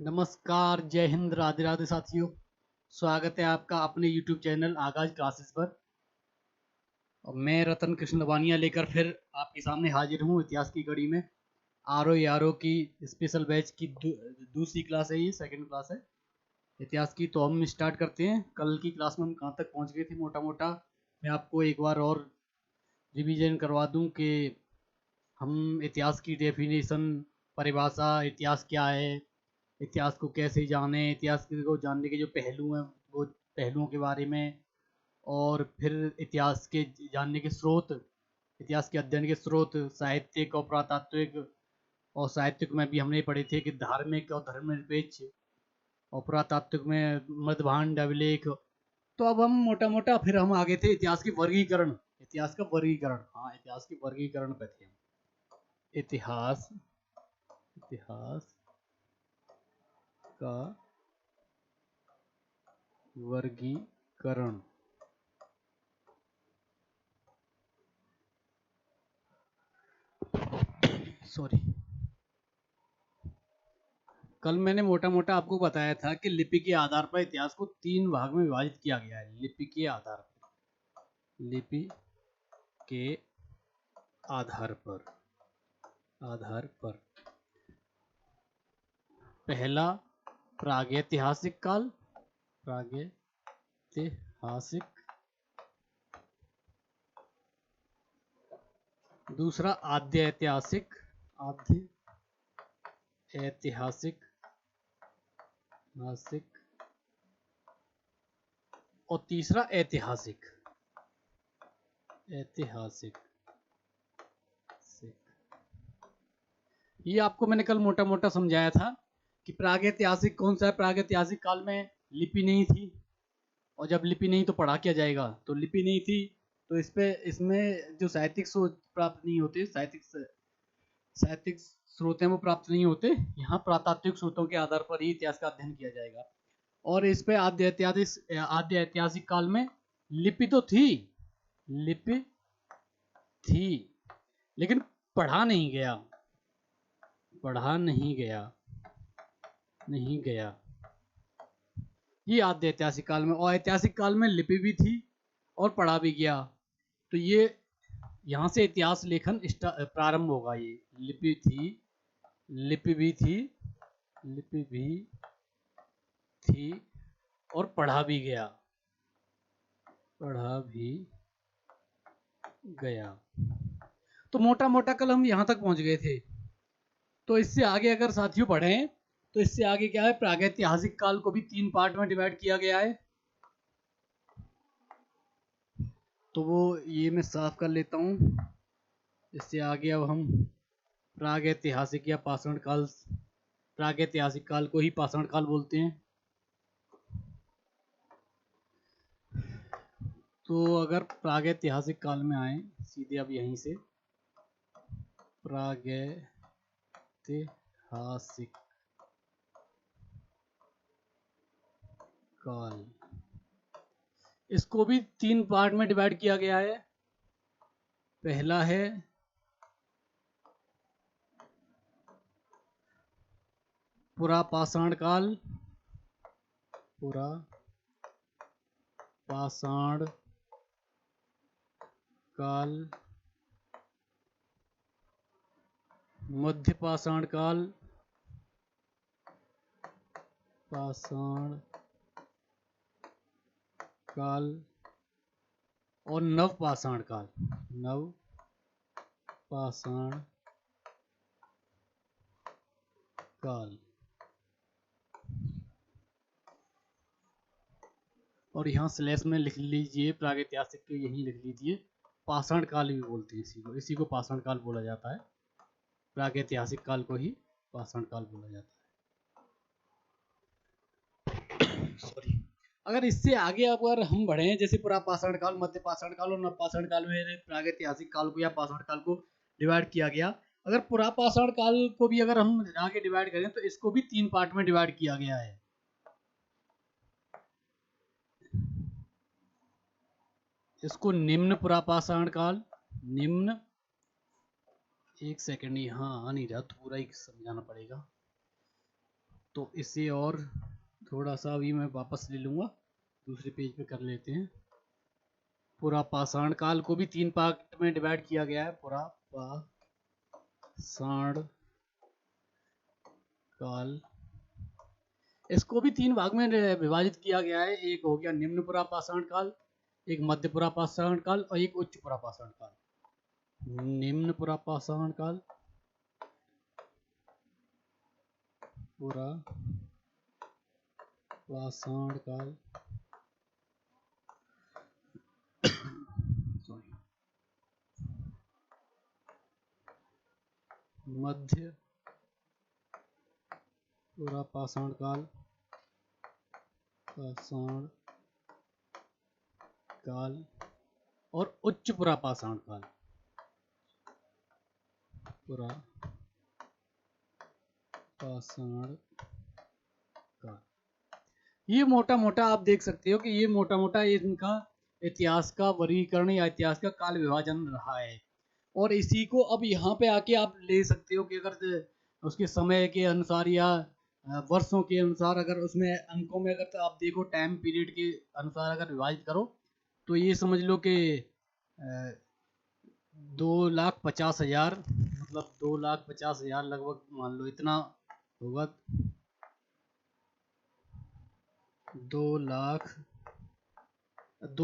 नमस्कार, जय हिंद, राधे राधे साथियों। स्वागत है आपका अपने YouTube चैनल आगाज क्लासेस पर। और मैं रतन कृष्ण वानिया लेकर फिर आपके सामने हाजिर हूँ इतिहास की कड़ी में। आर की स्पेशल बैच की दूसरी क्लास है, ये सेकंड क्लास है इतिहास की। तो हम स्टार्ट करते हैं। कल की क्लास में हम कहाँ तक पहुँच गए थे मोटा मोटा मैं आपको एक बार और रिवीजन करवा दूँ कि हम इतिहास की डेफिनेशन, परिभाषा, इतिहास क्या है, इतिहास को कैसे जाने, इतिहास को जानने के जो पहलू हैं वो पहलुओं के बारे में, और फिर इतिहास के जानने के स्रोत, इतिहास के अध्ययन के स्रोत, साहित्यिक और पुरातात्विक। और साहित्यिक में भी हमने पढ़े थे कि धार्मिक और धर्मनिरपेक्ष, और पुरातात्विक में मृदभांड, अभिलेख। तो अब हम मोटा मोटा फिर हम आगे थे इतिहास की वर्गीकरण, इतिहास का वर्गीकरण। हाँ, इतिहास की वर्गीकरण पे थे हम। इतिहास इतिहास का वर्गीकरण। सॉरी, कल मैंने मोटा मोटा आपको बताया था कि लिपि के आधार पर इतिहास को 3 भाग में विभाजित किया गया है। लिपि के आधार पर, लिपि के आधार पर पहला प्रागैतिहासिक काल, प्रागैतिहासिक। दूसरा आद्य ऐतिहासिक, और तीसरा ऐतिहासिक। ये आपको मैंने कल मोटा मोटा समझाया था कि प्रागैतिहासिक कौन सा है। प्रागैतिहासिक काल में लिपि नहीं थी, और जब लिपि नहीं तो पढ़ा क्या जाएगा। तो लिपि नहीं थी तो इसमें जो साहित्यिक स्रोत प्राप्त नहीं होते, साहित्यिक स्रोत हैं वो प्राप्त नहीं होते। यहाँ पुरातात्विक स्रोतों के आधार पर ही इतिहास का अध्ययन किया जाएगा। और इस पे आद्य ऐतिहासिक काल में लिपि तो थी, लेकिन पढ़ा नहीं गया। ये आद्य ऐतिहासिक काल में। और ऐतिहासिक काल में लिपि भी थी और पढ़ा भी गया। तो ये यहाँ से इतिहास लेखन प्रारंभ होगा। ये लिपि भी थी और पढ़ा भी गया। तो मोटा मोटा कल हम यहाँ तक पहुँच गए थे। तो इससे आगे अगर साथियों पढ़ें तो इससे आगे क्या है, प्रागैतिहासिक काल को भी 3 पार्ट में डिवाइड किया गया है। तो वो ये मैं साफ कर लेता हूँ। इससे आगे अब हम प्रागैतिहासिक या पाषाण काल, प्रागैतिहासिक काल को ही पाषाण काल बोलते हैं। तो अगर प्रागैतिहासिक काल में आए सीधे अब यहीं से, प्रागैतिहासिक काल, इसको भी 3 पार्ट में डिवाइड किया गया है। पहला है पुरापाषाण काल, मध्यपाषाण काल और नवपाषाण काल। और यहाँ स्लैश में लिख लीजिए प्रागैतिहासिक के, यहीं लिख लीजिए पाषाण काल भी बोलते हैं इसी को पाषाण काल बोला जाता है। प्रागैतिहासिक काल को ही पाषाण काल बोला जाता है। सॉरी, अगर इससे आगे अगर हम बढ़े, जैसे पुरापाषाण काल, मध्यपाषाण काल और नवपाषाण काल में प्रागैतिहासिक काल को या पाषाण काल को डिवाइड किया गया। अगर पुरापाषाण काल को भी अगर हम आगे डिवाइड करें तो इसको भी 3 पार्ट में डिवाइड किया गया है। इसको निम्न पुरापाषाण काल, निम्न, एक सेकंड यहाँ आ नहीं रहा तो पूरा ही समझाना पड़ेगा। तो इसे और थोड़ा सा अभी मैं वापस ले लूँगा, दूसरे पेज पे कर लेते हैं। पूरा पाषाण काल को भी 3 पार्ट में डिवाइड किया गया है। पूरा पाषाण काल, इसको भी 3 भाग में विभाजित किया गया है। एक हो गया निम्न पुरा पाषाण काल, एक मध्य पुरा पाषाण काल और एक उच्च पुरा पाषाण काल। निम्न पुरा पाषाण काल, पुरा पाषाण काल, मध्य पुरा पाषाण काल, पाषाण काल और उच्च पुरा पाषाण काल, पुरा पाषाण काल। ये मोटा मोटा आप देख सकते हो कि ये मोटा मोटा इनका इतिहास का वर्गीकरण या इतिहास का काल विभाजन रहा है। और इसी को अब यहाँ पे आके आप ले सकते हो कि अगर उसके समय के अनुसार या वर्षों के अनुसार, अगर उसमें अंकों में अगर तो आप देखो टाइम पीरियड के अनुसार अगर विभाजित करो तो ये समझ लो कि 2,50,000, मतलब 2,50,000 लगभग मान लो, इतना होगा। 2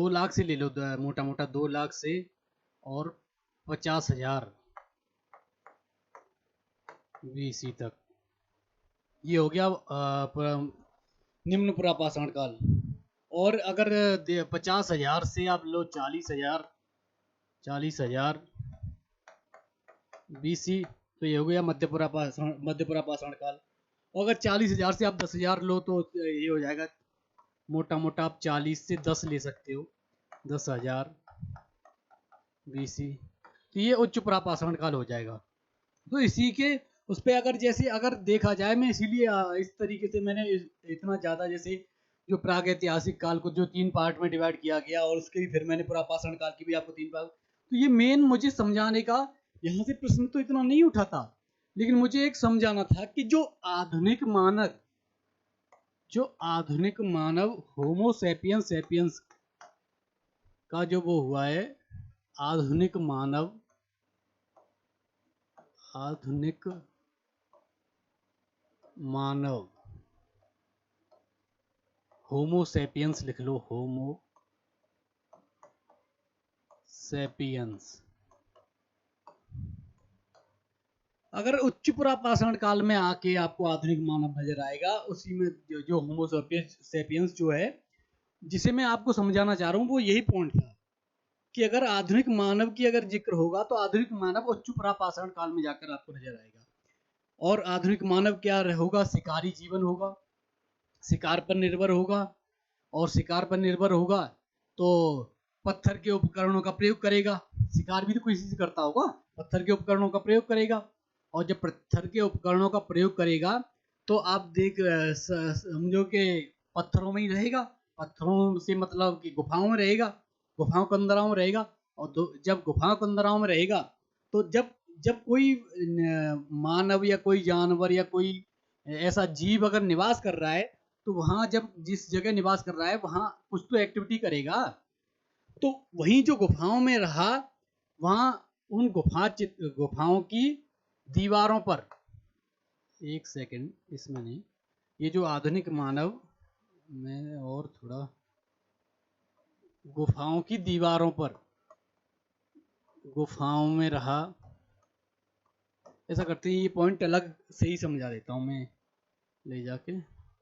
लाख से ले लो, मोटा मोटा 2 लाख से और 50,000 BC तक, ये हो गया निम्न पुरा पाषाण काल। और अगर 50,000 से आप लो 40,000 BC, तो ये हो गया मध्य पुरा पाषाण काल। और अगर 40,000 से आप 10,000 लो तो ये हो जाएगा, मोटा मोटा आप 40 से 10 ले सकते हो, 10,000 BC, तो ये उच्च पुरा पाषाण काल हो जाएगा। तो इसी के उस पर अगर जैसे अगर देखा जाए, मैं इसीलिए इस तरीके से मैंने इतना ज़्यादा, जैसे जो प्राग ऐतिहासिक काल को जो 3 पार्ट में डिवाइड किया गया और उसके भी फिर मैंने पुरा पाषाण काल की भी आपको 3 पार्ट, तो ये मेन मुझे समझाने का, यहाँ से प्रश्न तो इतना नहीं उठा था, लेकिन मुझे एक समझाना था कि जो आधुनिक मानव होमोसेपियंस सेपियंस का जो वो हुआ है, आधुनिक मानव होमोसेपियंस लिख लो, होमोसेपियंस, अगर उच्च पुरा पाषाण काल में आके आपको आधुनिक मानव नजर आएगा, उसी में जो होमोसेपियंस जो है, जिसे मैं आपको समझाना चाह रहा हूँ, वो यही पॉइंट था कि अगर आधुनिक मानव की अगर जिक्र होगा तो आधुनिक मानव उच्च पुरा पाषाण काल में जाकर आपको नजर आएगा। और आधुनिक मानव क्या होगा? शिकारी जीवन होगा, शिकार पर निर्भर होगा, और शिकार पर निर्भर होगा तो पत्थर के उपकरणों का प्रयोग करेगा। शिकार भी तो किसी से करता होगा, पत्थर के उपकरणों का प्रयोग करेगा। और जब पत्थर के उपकरणों का प्रयोग करेगा तो आप समझो कि पत्थरों में ही रहेगा, पत्थरों से मतलब कि गुफाओं में रहेगा, गुफाओं के अंदराओं में रहेगा। और जब गुफाओं के अंदराओं में रहेगा तो जब जब कोई मानव या कोई जानवर या कोई ऐसा जीव अगर निवास कर रहा है, तो वहां जब जिस जगह निवास कर रहा है वहां कुछ तो एक्टिविटी करेगा। तो वहीं जो गुफाओं में रहा, वहां उन गुफाओं की दीवारों पर, एक सेकंड, इसमें नहीं, ये जो आधुनिक मानव, मैं और थोड़ा, गुफाओं की दीवारों पर, गुफाओं में रहा, ऐसा करते हैं, ये पॉइंट अलग से ही समझा देता हूं मैं ले जाके।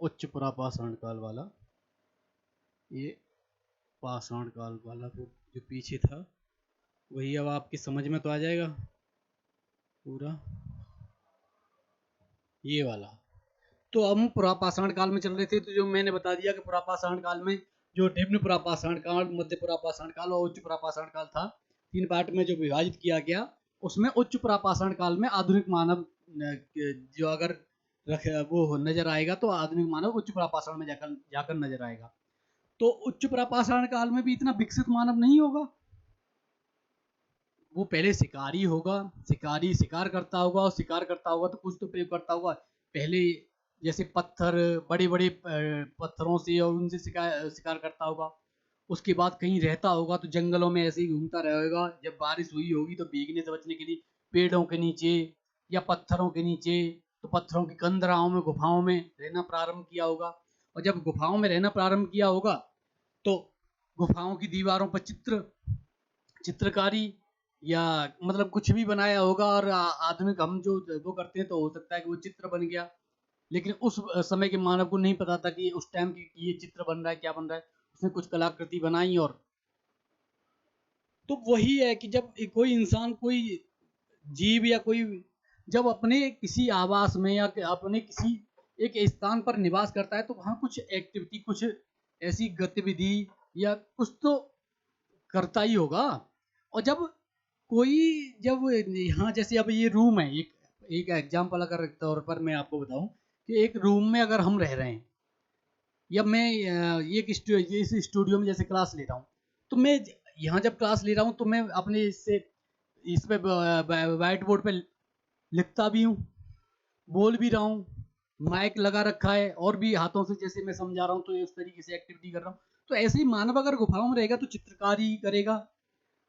उच्च पुरा पाषाण काल वाला, ये पाषाण काल वाला जो पीछे था वही अब आपकी समझ में तो आ जाएगा पूरा, ये वाला। तो हम पुरा पाषाण काल में चल रहे थे, तो जो मैंने बता दिया कि पुरा पाषाण काल में जो निम्न पुरा पाषाण काल, मध्य पुरा पाषाण काल और उच्च पुरा पाषाण काल था, 3 पार्ट में जो विभाजित किया गया, उसमें उच्च पुरा पाषाण काल में आधुनिक मानव जो अगर वो नजर आएगा तो आधुनिक मानव उच्च पुरा पाषाण में जाकर नजर आएगा। तो उच्च पुरा पाषाण काल में भी इतना विकसित मानव नहीं होगा, वो पहले शिकारी होगा, शिकारी शिकार करता होगा, और शिकार करता होगा तो कुछ तो प्रयोग करता होगा। पहले जैसे पत्थर, बड़े बड़े पत्थरों से और उनसे शिकार शिकार करता होगा। उसके बाद कहीं रहता होगा तो जंगलों में ऐसे ही घूमता रहेगा। जब बारिश हुई होगी तो भीगने से बचने के लिए पेड़ों के नीचे या पत्थरों के नीचे, तो पत्थरों की कंदराओं में, गुफाओं में रहना प्रारंभ किया होगा। और जब गुफाओं में रहना प्रारंभ किया होगा तो गुफाओं की दीवारों पर चित्रकारी या मतलब कुछ भी बनाया होगा। और आधुनिक हम जो वो करते हैं तो हो सकता है कि वो चित्र बन गया। लेकिन उस समय के मानव को नहीं पता था कि उस टाइम की ये चित्र बन रहा है, क्या बन रहा है। उसने कुछ कलाकृति बनाई। और तो वही है कि जब कोई इंसान, कोई जीव या कोई जब अपने किसी आवास में या अपने किसी एक स्थान पर निवास करता है तो वहाँ कुछ एक्टिविटी, कुछ ऐसी गतिविधि या कुछ तो करता ही होगा। और जब कोई, जब यहाँ जैसे अब ये रूम है, एक एक एग्जाम्पल अगर तौर पर मैं आपको बताऊं कि एक रूम में अगर हम रह रहे हैं या मैं इस स्टूडियो में जैसे क्लास ले रहा हूँ, तो मैं यहाँ जब क्लास ले रहा हूँ तो मैं अपने इस पे व्हाइट बोर्ड पे लिखता भी हूँ, बोल भी रहा हूँ, माइक लगा रखा है और भी हाथों से जैसे मैं समझा रहा हूँ तो इस तरीके से एक्टिविटी कर रहा हूँ। तो ऐसे ही मानव अगर गुफाओं में रहेगा तो चित्रकारी करेगा।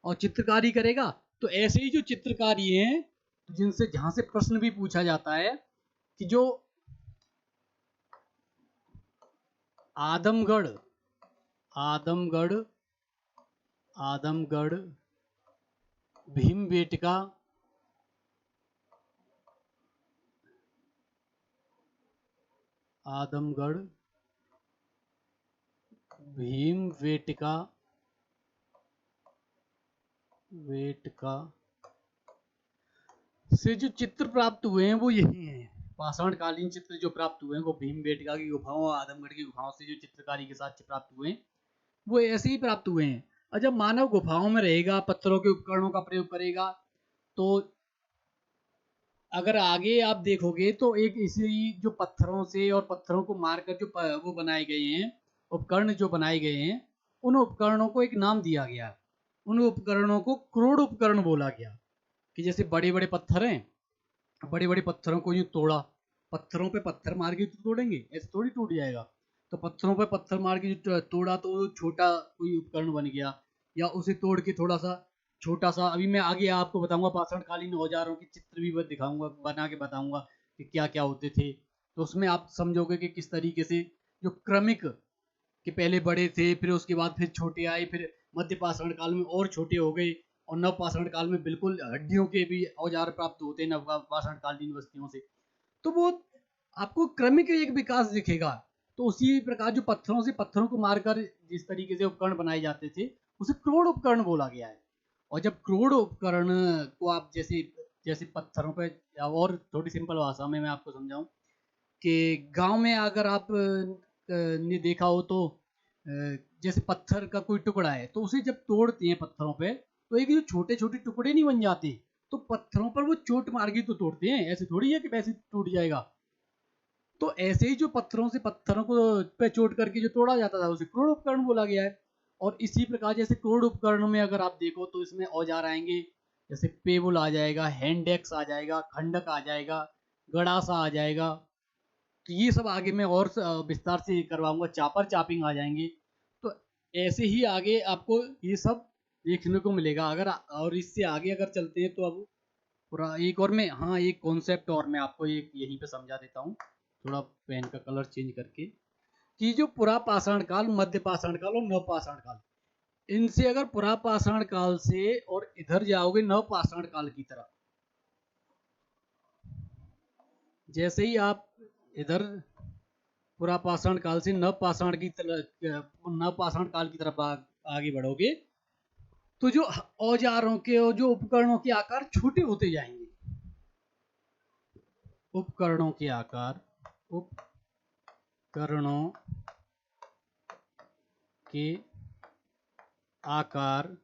और चित्रकारी करेगा तो ऐसे ही जो चित्रकारी हैं, जिनसे जहां से प्रश्न भी पूछा जाता है कि जो आदमगढ़ आदमगढ़ आदमगढ़ भीमबेटका आदमगढ़ भीमबेटका वेटका से जो चित्र प्राप्त हुए हैं वो यही हैं। पाषाणकालीन चित्र जो प्राप्त हुए हैं वो भीमबेटका की गुफाओं, आदमगढ़ की गुफाओं से जो चित्रकारी के साथ प्राप्त हुए हैं वो ऐसे ही प्राप्त हुए हैं। और जब मानव गुफाओं में रहेगा, पत्थरों के उपकरणों का प्रयोग करेगा, तो अगर आगे आप देखोगे तो एक इसी जो पत्थरों से और पत्थरों को मारकर जो वो बनाए गए हैं, उपकरण जो बनाए गए हैं, उन उपकरणों को एक नाम दिया गया। उन उपकरणों को क्रोड उपकरण बोला गया। कि जैसे बड़े बड़े पत्थर हैं, बड़े बड़े पत्थरों को यूं तोड़ा, पत्थरों पे पत्थर मार के तो तोड़ेंगे, ऐसे थोड़ी टूट जाएगा। तो पत्थरों पे पत्थर मार के जो तोड़ा तो वो छोटा कोई उपकरण बन गया। या उसे तोड़ के थोड़ा सा छोटा सा, अभी मैं आगे आपको बताऊंगा पाषाणकालीन औजारों के चित्र भी मैं दिखाऊंगा, बना के बताऊंगा कि क्या क्या होते थे। तो उसमें आप समझोगे कि किस तरीके से जो क्रमिक, कि पहले बड़े थे, फिर उसके बाद फिर छोटे आए, फिर मध्य पाषाण काल में और छोटे हो गए, और नव पाषाण काल में बिल्कुल हड्डियों के भी औजार प्राप्त होते हैं नव पाषाण कालीन वस्तुओं से। तो वो आपको क्रमिक एक विकास दिखेगा। तो उसी प्रकार जो पत्थरों से, पत्थरों को मारकर जिस तरीके से उपकरण बनाए जाते थे, उसे क्रोड़ उपकरण बोला गया है। और जब क्रोड़ उपकरण को आप जैसे जैसे पत्थरों पे, और थोड़ी सिंपल भाषा में मैं आपको समझाऊं कि गांव में अगर आप ने देखा हो तो जैसे पत्थर का कोई टुकड़ा है तो उसे जब तोड़ते हैं पत्थरों पे, तो एक जो छोटे छोटे टुकड़े नहीं बन जाते, तो पत्थरों पर वो चोट मार के तो तोड़ते हैं, ऐसे थोड़ी है कि वैसे टूट जाएगा। तो ऐसे ही जो पत्थरों से पत्थरों को पे चोट करके जो तोड़ा जाता था उसे क्रोड़ उपकरण बोला गया है। और इसी प्रकार जैसे क्रोड़ उपकरण में अगर आप देखो तो इसमें औजार आएंगे, जैसे पेबुल आ जाएगा, हैंडेक्स आ जाएगा, खंडक आ जाएगा, गड़ासा आ जाएगा। तो ये सब आगे मैं और विस्तार से करवाऊंगा, चापर चापिंग आ जाएंगे। तो ऐसे ही आगे आपको ये सब देखने को मिलेगा। अगर और इससे आगे अगर चलते हैं तो अब पूरा एक और मैं, हाँ, एक कॉन्सेप्ट और मैं आपको एक यहीं पे समझा देता हूँ, थोड़ा पेन का कलर चेंज करके। कि जो पुरा पाषाण काल, मध्य पाषाण काल और नव पाषाण काल, इनसे अगर पुरा पाषाण काल से और इधर जाओगे नव पाषाण काल की तरफ, जैसे ही आप इधर पुरा पाषाण काल से नव पाषाण की तरफ, नव पाषाण काल की तरफ आगे बढ़ोगे, तो जो औजारों के और जो उपकरणों के आकार छोटे होते जाएंगे। उपकरणों के आकार, उपकरणों के आकार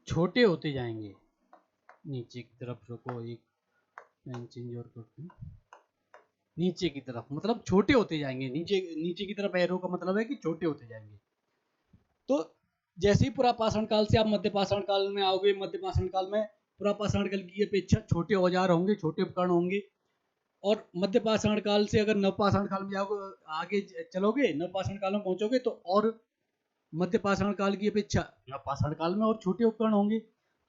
छोटे होते जाएंगे। नीचे की तरफ रुको, एक पेन चेंज और करते हैं। नीचे की तरफ मतलब छोटे होते जाएंगे, नीचे नीचे की तरफ एरो का मतलब है कि छोटे होते जाएंगे। तो जैसे ही पुरा पाषाण काल से आप मध्य पाषाण काल में आओगे, मध्य पाषाण काल में पुरा पाषाण काल की अपेक्षा छोटे औजार होंगे, छोटे उपकरण होंगे। और मध्य पाषाण काल से अगर नवपाषाण काल में जाओगे, आगे चलोगे, नवपाषाण काल में पहुंचोगे तो और मध्य पाषाण काल की अपेक्षा नवपाषाण काल में और छोटे उपकरण होंगे।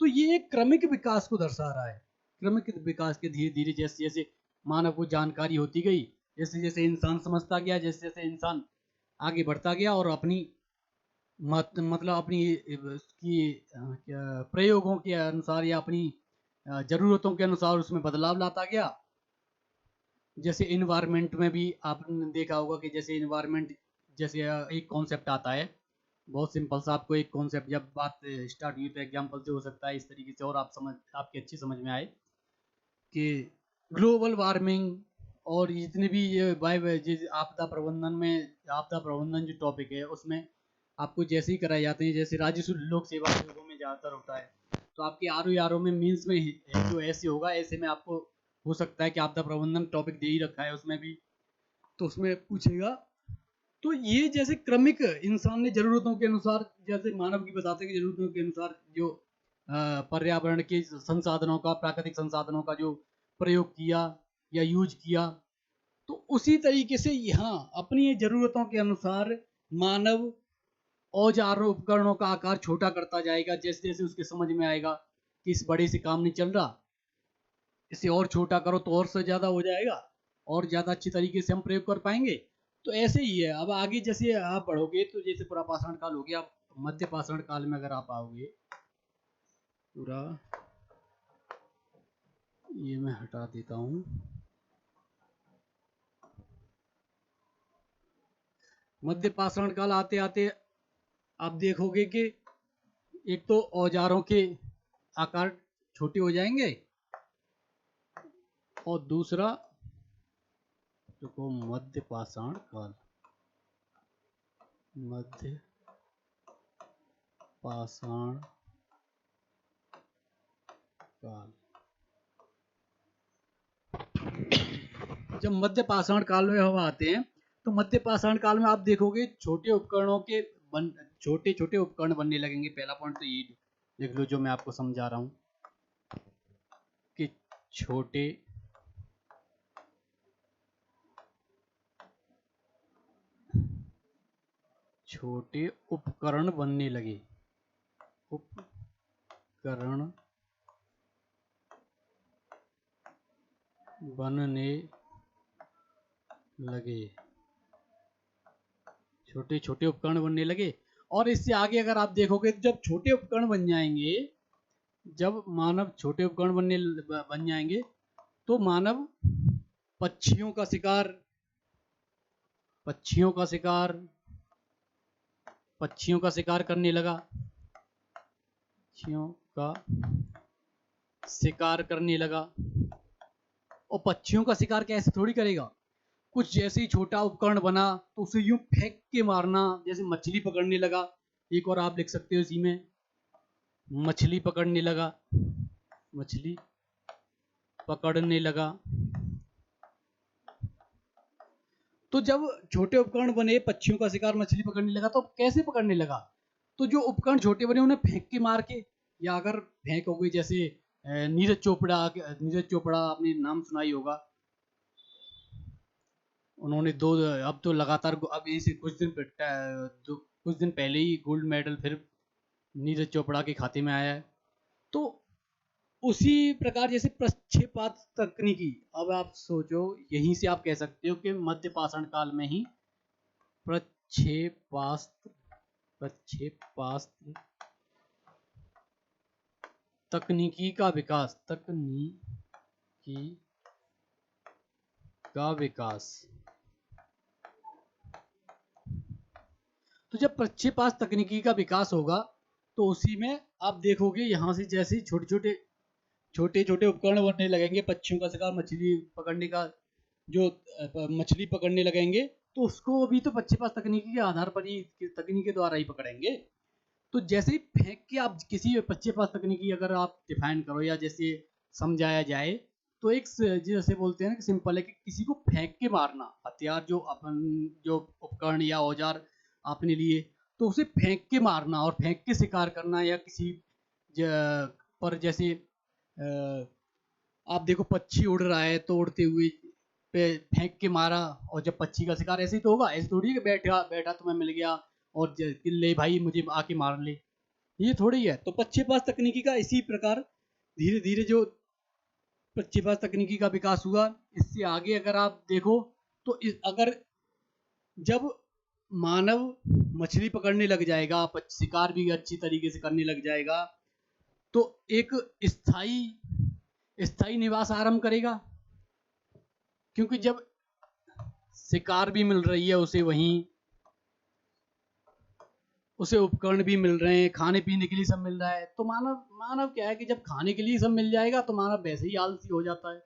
तो ये एक क्रमिक विकास को दर्शा रहा है। क्रमिक विकास के धीरे धीरे जैसे जैसे मानव को जानकारी होती गई, जैसे जैसे इंसान समझता गया, जैसे जैसे इंसान आगे बढ़ता गया और अपनी मतलब अपनी उसकी क्या प्रयोगों के अनुसार या अपनी जरूरतों के अनुसार उसमें बदलाव लाता गया। जैसे इन्वायरमेंट में भी आपने देखा होगा कि जैसे इन्वायरमेंट, जैसे एक कॉन्सेप्ट आता है, बहुत सिंपल सा, आपको एक कॉन्सेप्ट जब बात स्टार्ट हुई तो एग्जांपल से हो सकता है इस तरीके से और आप समझ, आपकी अच्छी समझ में आए कि ग्लोबल वार्मिंग और जितने भी ये आपदा प्रबंधन में, आपदा प्रबंधन जो टॉपिक है उसमें आपको जैसे ही कराए जाते हैं, जैसे राजस्व लोक सेवा आयोगों में ज़्यादातर होता है, तो आपके आर में मीन्स में जो ऐसे होगा, ऐसे में आपको हो सकता है कि आपदा प्रबंधन टॉपिक दे ही रखा है उसमें भी, तो उसमें पूछेगा। तो ये जैसे क्रमिक इंसान ने जरूरतों के अनुसार, जैसे मानव की बताते हैं कि जरूरतों के अनुसार जो पर्यावरण के संसाधनों का, प्राकृतिक संसाधनों का जो प्रयोग किया या यूज किया, तो उसी तरीके से यहाँ अपनी जरूरतों के अनुसार मानव औजारों उपकरणों का आकार छोटा करता जाएगा। जैसे जैसे उसके समझ में आएगा कि इस बड़े से काम नहीं चल रहा, इसे और छोटा करो तो और से ज़्यादा हो जाएगा और ज़्यादा अच्छी तरीके से हम प्रयोग कर पाएंगे। तो ऐसे ही है। अब आगे जैसे आप बढ़ोगे तो जैसे पूरा पाषाण काल हो गया, मध्य पाषाण काल में अगर आप आओगे, पूरा ये मैं हटा देता हूँ। मध्य पाषाण काल आते आते आप देखोगे कि एक तो औजारों के आकार छोटे हो जाएंगे और दूसरा देखो मध्य पाषाण काल, मध्य पाषाण काल, जब मध्य पाषाण काल में हम आते हैं तो मध्य पाषाण काल में आप देखोगे छोटे उपकरणों के छोटे छोटे उपकरण बनने लगेंगे। पहला पॉइंट तो ये देख लो जो मैं आपको समझा रहा हूं कि छोटे छोटे उपकरण बनने लगे, उपकरण बनने लगे, छोटे छोटे उपकरण बनने लगे। और इससे आगे अगर आप देखोगे तो जब छोटे उपकरण बन जाएंगे, जब मानव छोटे उपकरण बन जाएंगे तो मानव पक्षियों का शिकार, पक्षियों का शिकार, पक्षियों का शिकार करने लगा, पक्षियों का शिकार करने लगा। और पक्षियों का शिकार कैसे थोड़ी करेगा, कुछ जैसे ही छोटा उपकरण बना तो उसे यूं फेंक के मारना, जैसे मछली पकड़ने लगा। एक और आप लिख सकते हो इसी में, मछली पकड़ने लगा, मछली पकड़ने लगा। तो जब छोटे उपकरण बने, पक्षियों का शिकार, मछली पकड़ने लगा, तो कैसे पकड़ने लगा, तो जो उपकरण छोटे बने उन्हें फेंक के मार के, या अगर फेंक हो गई जैसे नीरज चोपड़ा, नीरज चोपड़ा आपने नाम सुनाई होगा, उन्होंने दो, अब तो लगातार, अब इसी कुछ दिन पहले ही गोल्ड मेडल फिर नीरज चोपड़ा के खाते में आया है। तो उसी प्रकार जैसे प्रक्षेपात तकनीकी, अब आप सोचो यहीं से आप कह सकते हो कि मध्य पाषाण काल में ही प्रक्षेपास्त्र तकनीकी का विकास, तकनीकी का विकास। तो जब प्रक्षेपास्त्र तकनीकी का विकास होगा तो उसी में आप देखोगे यहां से जैसे छोटे छोटे उपकरण बनने लगेंगे, पक्षियों का शिकार, मछली पकड़ने का, जो मछली पकड़ने लगेंगे, तो उसको अभी तो प्रक्षेपास्त्र तकनीकी के आधार पर ही, तकनीक के द्वारा ही पकड़ेंगे। तो जैसे ही फेंक के आप किसी प्रक्षेपास्त्र तकनीकी अगर आप डिफाइन करो या जैसे समझाया जाए, तो एक जैसे बोलते हैं ना कि सिंपल है कि किसी को फेंक के मारना, हथियार जो अपन, जो उपकरण या औजार आपने लिए, तो उसे फेंक के मारना और फेंक के शिकार करना, या किसी पर जैसे आप देखो पक्षी उड़ रहा है तो उड़ते हुए पे फेंक के मारा, और जब पक्षी का शिकार ऐसे ही तो होगा, ऐसे थोड़ी है कि बैठा बैठा तुम्हें मिल गया और कि ले भाई मुझे आके मार ले, ये थोड़ी है। तो प्रक्षेपण तकनीकी का इसी प्रकार धीरे धीरे जो प्रक्षेपण तकनीकी का विकास हुआ, इससे आगे अगर आप देखो तो अगर जब मानव मछली पकड़ने लग जाएगा, शिकार भी अच्छी तरीके से करने लग जाएगा, तो एक स्थाई स्थाई निवास आरंभ करेगा, क्योंकि जब शिकार भी मिल रही है उसे, वहीं उसे उपकरण भी मिल रहे हैं, खाने पीने के लिए सब मिल रहा है, तो मानव मानव क्या है कि जब खाने के लिए सब मिल जाएगा तो मानव वैसे ही आलसी हो जाता है।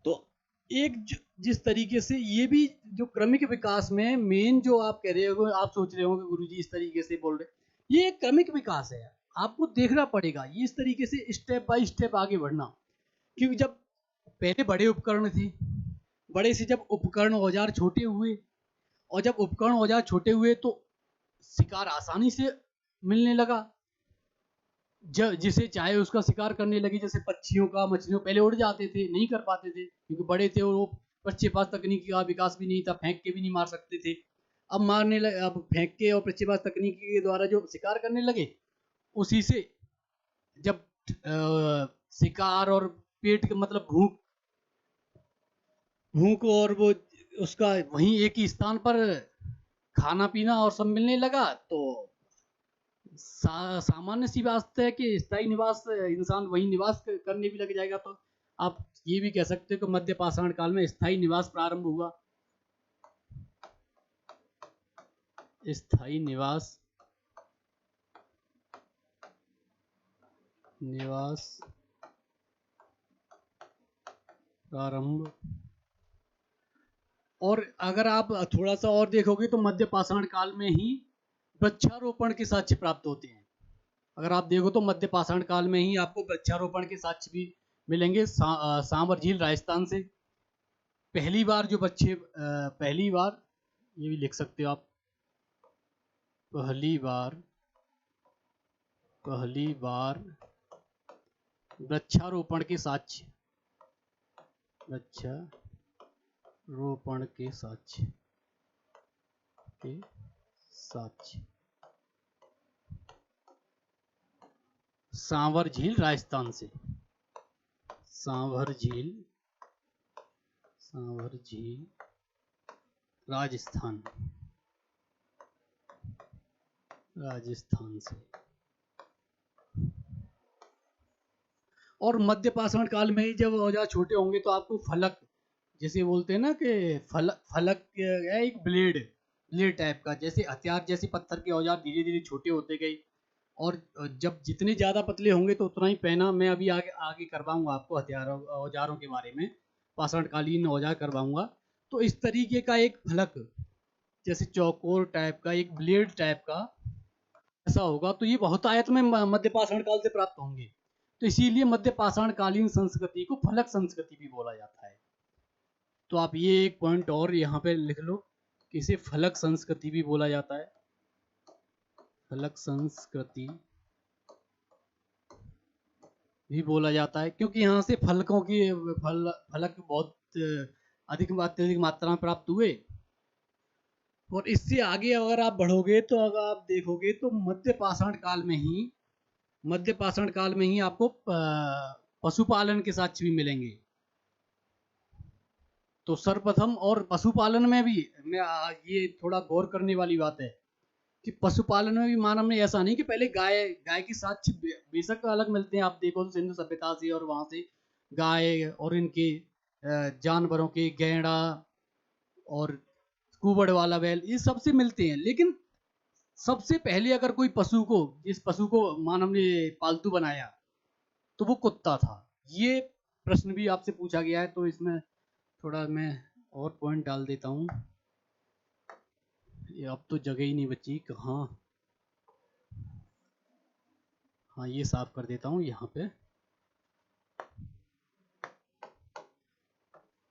तो एक जिस तरीके से ये भी जो क्रमिक विकास में मेन जो आप कह रहे हो, आप सोच रहे हो कि गुरुजी इस तरीके से बोल रहे, ये एक क्रमिक विकास है, आपको देखना पड़ेगा ये इस तरीके से स्टेप बाय स्टेप आगे बढ़ना। क्योंकि जब पहले बड़े उपकरण थे, बड़े से जब उपकरण औजार छोटे हुए, और जब उपकरण औजार छोटे हुए तो शिकार आसानी से मिलने लगा, जिसे चाहे उसका शिकार करने लगे। जैसे पक्षियों का, मछलियों, पहले उड़ जाते थे, नहीं कर पाते थे क्योंकि बड़े थे, वो प्रक्षेपण तकनीकी का विकास भी नहीं था, फेंक के भी नहीं मार सकते थे। अब मारने लगे, अब फेंक के और प्रक्षेपण तकनीकी के द्वारा जो शिकार करने लगे, उसी से जब शिकार और पेट के मतलब भूख भूख और वो उसका वहीं एक ही स्थान पर खाना पीना और सब मिलने लगा, तो सामान्य सी बात है कि स्थायी निवास, इंसान वही निवास करने भी लग जाएगा। तो आप ये भी कह सकते हो कि मध्य पाषाण काल में स्थायी निवास प्रारंभ हुआ। स्थायी निवास प्रारंभ। और अगर आप थोड़ा सा और देखोगे तो मध्य पाषाण काल में ही वृक्षारोपण के साक्ष्य प्राप्त होते हैं। अगर आप देखो तो मध्य पाषाण काल में ही आपको वृक्षारोपण के साक्ष्य भी मिलेंगे। सांवर झील राजस्थान से पहली बार जो बच्चे पहली बार, ये भी लिख सकते हो आप, पहली बार वृक्षारोपण के साक्ष्य, वृक्षारोपण के साक्ष्य सांवर झील राजस्थान से। सांवर झील राजस्थान से। और मध्य पाषाण काल में ही जब औजार छोटे होंगे तो आपको फलक, जैसे बोलते हैं ना कि फलक है एक ब्लेड टाइप का, जैसे हथियार जैसे पत्थर के औजार धीरे धीरे छोटे होते गए, और जब जितने ज्यादा पतले होंगे तो उतना ही पहना। मैं अभी आगे करवाऊंगा आपको हथियारों औजारों के बारे में, पाषाणकालीन औजार करवाऊंगा। तो इस तरीके का एक फलक, जैसे चौकोर टाइप का एक ब्लेड टाइप का ऐसा होगा, तो ये बहुत आयत में मध्य पाषाण काल से प्राप्त होंगे। तो इसीलिए मध्य पाषाण कालीन संस्कृति को फलक संस्कृति भी बोला जाता है। तो आप ये एक पॉइंट और यहाँ पे लिख लो कि इसे फलक संस्कृति भी बोला जाता है। फलक संस्कृति भी बोला जाता है क्योंकि यहाँ से फलकों की फलक बहुत अत्यधिक मात्रा में प्राप्त हुए। और इससे आगे अगर आप बढ़ोगे तो अगर आप देखोगे तो मध्य पाषाण काल में ही आपको पशुपालन के साक्ष्य भी मिलेंगे। तो सर्वप्रथम, और पशुपालन में भी मैं ये थोड़ा गौर करने वाली बात है कि पशुपालन में भी मानव ने, ऐसा नहीं कि पहले गाय के साक्ष्य बेशक अलग मिलते हैं, आप देखो तो सिंधु सभ्यता से, और वहां से गाय और इनके जानवरों के गैंडा और कुबड़ वाला बैल, ये सबसे मिलते हैं। लेकिन सबसे पहले अगर कोई जिस पशु को मानव ने पालतू बनाया तो वो कुत्ता था। ये प्रश्न भी आपसे पूछा गया है, तो इसमें थोड़ा मैं और पॉइंट डाल देता हूँ। ये अब तो जगह ही नहीं बची कहाँ। हाँ, ये साफ कर देता हूँ यहाँ पे।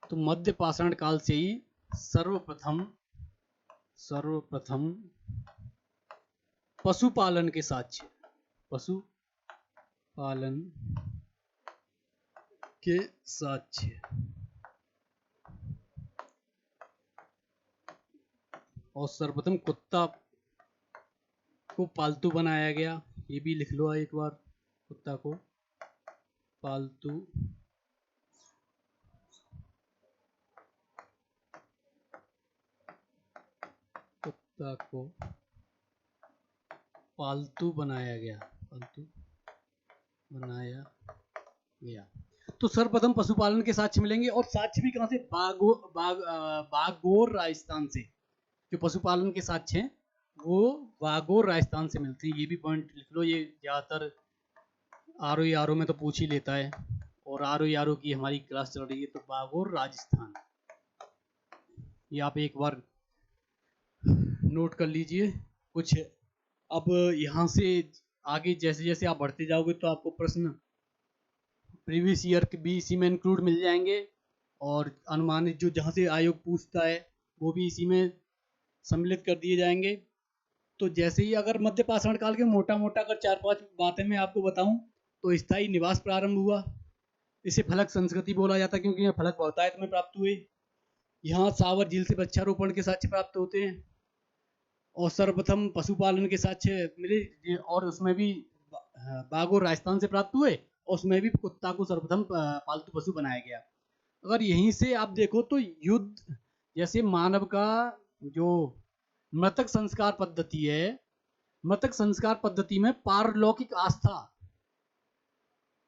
तो मध्य पाषाण काल से ही सर्वप्रथम पशुपालन के साक्ष्य और सर्वप्रथम कुत्ता को पालतू बनाया गया। ये भी लिख लो एक बार, कुत्ता को पालतू कुत्ता को पालतू बनाया गया, पालतू बनाया गया। तो सर्वप्रथम पशुपालन के साक्ष्य मिलेंगे, और साक्ष्य भी कहाँ से? बागोर राजस्थान से। जो पशुपालन के साक्ष्य हैं वो बागोर राजस्थान से मिलते हैं। ये भी पॉइंट लिख लो, ये ज्यादातर आर में तो पूछ ही लेता है, और आर की हमारी क्लास चल रही है, तो बागोर राजस्थान, ये आप एक बार नोट कर लीजिए कुछ। अब यहाँ से आगे जैसे जैसे आप बढ़ते जाओगे तो आपको प्रश्न प्रीवियस ईयर के भी इसी में इंक्लूड मिल जाएंगे, और अनुमानित जो जहाँ से आयोग पूछता है वो भी इसी में सम्मिलित कर दिए जाएंगे। तो जैसे ही अगर मध्य पाषाण काल के मोटा मोटा अगर 4-5 बातें मैं आपको बताऊं, तो स्थायी निवास प्रारंभ हुआ। इसे फलक संस्कृति बोला जाता है, क्योंकि यहाँ फलक बहुतायत में प्राप्त हुए। यहाँ सावर झील से वृक्षारोपण के साक्ष्य प्राप्त होते हैं, और सर्वप्रथम पशुपालन के साक्ष्य मिले, और उसमें भी बागोर राजस्थान से प्राप्त हुए, और उसमें भी कुत्ता को सर्वप्रथम पालतू पशु बनाया गया। अगर यहीं से आप देखो तो युद्ध, जैसे मानव का जो मृतक संस्कार पद्धति है, मृतक संस्कार पद्धति में पारलौकिक आस्था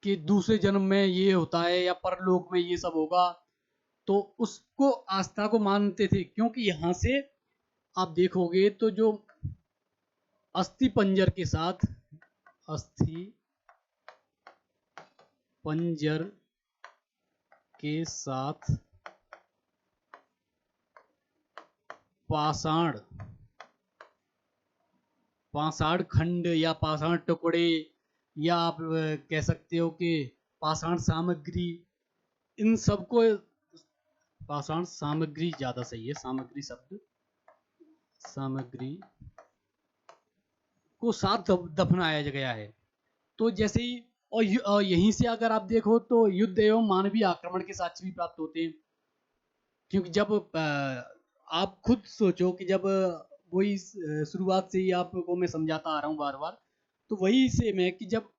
कि दूसरे जन्म में ये होता है या परलोक में ये सब होगा, तो उसको आस्था को मानते थे। क्योंकि यहां से आप देखोगे तो जो अस्थि पंजर के साथ, अस्थि पंजर के साथ पाषाण खंड या पाषाण टुकड़े, या आप कह सकते हो कि पाषाण सामग्री, इन सबको, पाषाण सामग्री ज्यादा सही है, सामग्री शब्द, सामग्री को साथ दफनाया गया है। तो जैसे ही, और यहीं से अगर आप देखो तो युद्ध एवं मानवीय आक्रमण के साक्ष्य भी प्राप्त होते हैं। क्योंकि जब आप खुद सोचो कि जब वही शुरुआत से ही आपको मैं समझाता आ रहा हूँ बार बार, तो वही से मैं कि जब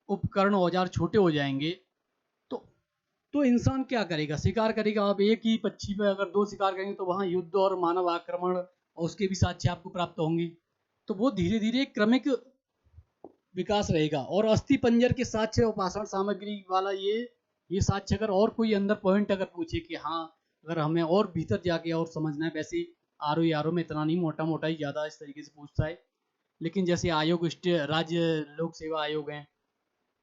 उपकरण औजार छोटे हो जाएंगे तो इंसान क्या करेगा? शिकार करेगा। आप एक ही पक्षी पे अगर 2 शिकार करेंगे तो वहां युद्ध और मानव आक्रमण और उसके भी साक्ष्य आपको प्राप्त होंगे। तो वो धीरे धीरे क्रमिक विकास रहेगा। और अस्थि पंजर के साक्ष्य और पाषाण सामग्री वाला ये साक्ष्य, अगर और कोई अंदर पॉइंट अगर पूछे कि हाँ अगर हमें और भीतर जाके और समझना है, वैसे आर में इतना नहीं, मोटा मोटा ही ज्यादा इस तरीके से पूछता है। लेकिन जैसे आयोग, राज्य लोक सेवा आयोग हैं,